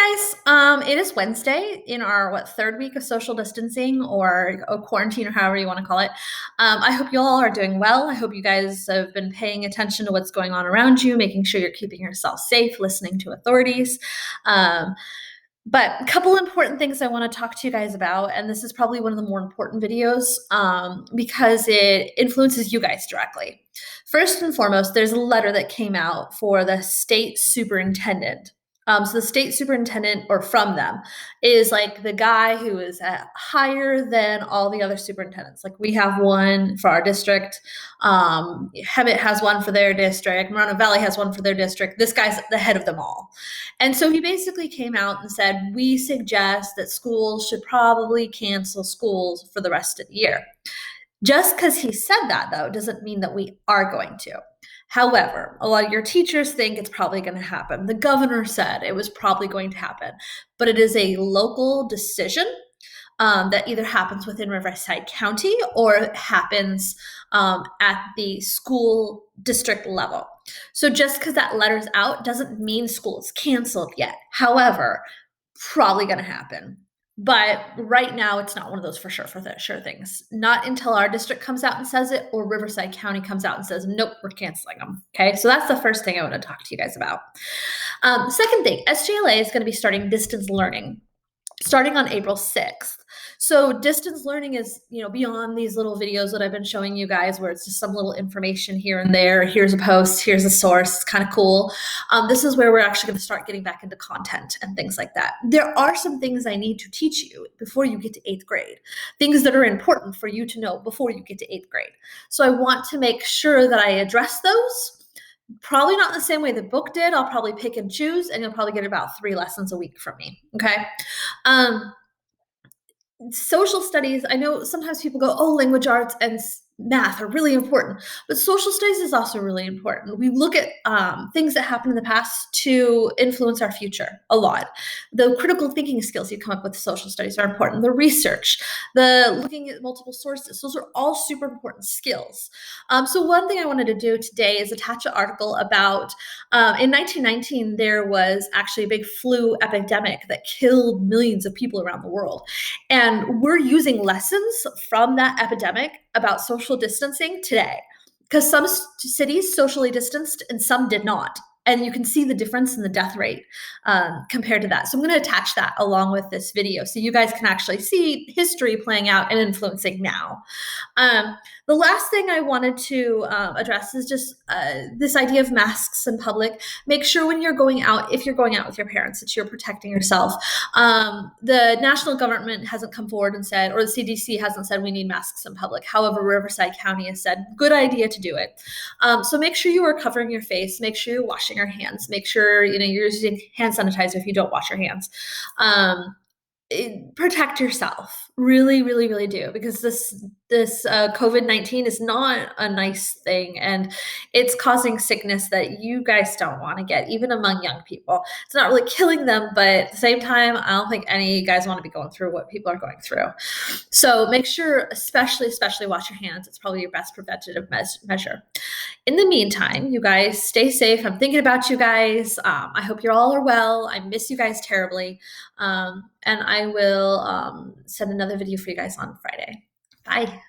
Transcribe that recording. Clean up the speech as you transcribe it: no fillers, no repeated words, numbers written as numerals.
Guys, it is Wednesday in our third week of social distancing or quarantine or however you want to call it. I hope you all are doing well. I hope you guys have been paying attention to what's going on around you, making sure you're keeping yourself safe, listening to authorities. Um, but a couple important things I want to talk to you guys about, and this is probably one of the more important videos because it influences you guys directly. First and foremost, there's a letter that came out for the state superintendent. So the state superintendent, or from them, is like the guy who is higher than all the other superintendents. Like we have one for our district, Hemet has one for their district, Moreno Valley has one for their district. This guy's the head of them all. And so he basically came out and said, we suggest that schools should probably cancel schools for the rest of the year. Just because he said that, though, doesn't mean that we are going to. However, a lot of your teachers think it's probably going to happen. The governor said it was probably going to happen, but it is a local decision that either happens within Riverside County or it happens at the school district level. So just because that letter's out doesn't mean school is canceled yet. However, probably going to happen. But right now, it's not one of those for sure things. Not until our district comes out and says it, or Riverside County comes out and says, nope, we're canceling them. Okay, so that's the first thing I want to talk to you guys about. Second thing, SJLA is going to be starting distance learning starting on April 6th. So distance learning is, beyond these little videos that I've been showing you guys where it's just some little information here and there. Here's a post, here's a source. It's kind of cool. This is where we're actually going to start getting back into content and things like that. There are some things I need to teach you before you get to 8th grade, things that are important for you to know before you get to 8th grade. So I want to make sure that I address those. Probably not in the same way the book did. I'll probably pick and choose, and you'll probably get about 3 lessons a week from me. Okay. Social studies, I know sometimes people go, oh, language arts and math are really important, but social studies is also really important. We look at things that happened in the past to influence our future a lot. The critical thinking skills you come up with social studies are important. The research, the looking at multiple sources, those are all super important skills. So one thing I wanted to do today is attach an article about, in 1919, there was actually a big flu epidemic that killed millions of people around the world. And we're using lessons from that epidemic about social distancing today, because some cities socially distanced and some did not. And you can see the difference in the death rate compared to that. So I'm going to attach that along with this video so you guys can actually see history playing out and influencing now. The last thing I wanted to address is just this idea of masks in public. Make sure when you're going out, if you're going out with your parents, that you're protecting yourself. The national government hasn't come forward and said, or the CDC hasn't said we need masks in public. However, Riverside County has said, good idea to do it. So make sure you are covering your face. Make sure you're washing your hands. Make sure you're using hand sanitizer if you don't wash your hands. Protect yourself. Really, really, really do, because this COVID-19 is not a nice thing, and it's causing sickness that you guys don't want to get, even among young people. It's not really killing them, but at the same time, I don't think any of you guys want to be going through what people are going through. So make sure, especially wash your hands. It's probably your best preventative measure. In the meantime, you guys stay safe. I'm thinking about you guys. I hope you all are well. I miss you guys terribly. And I will send another video for you guys on Friday. Bye.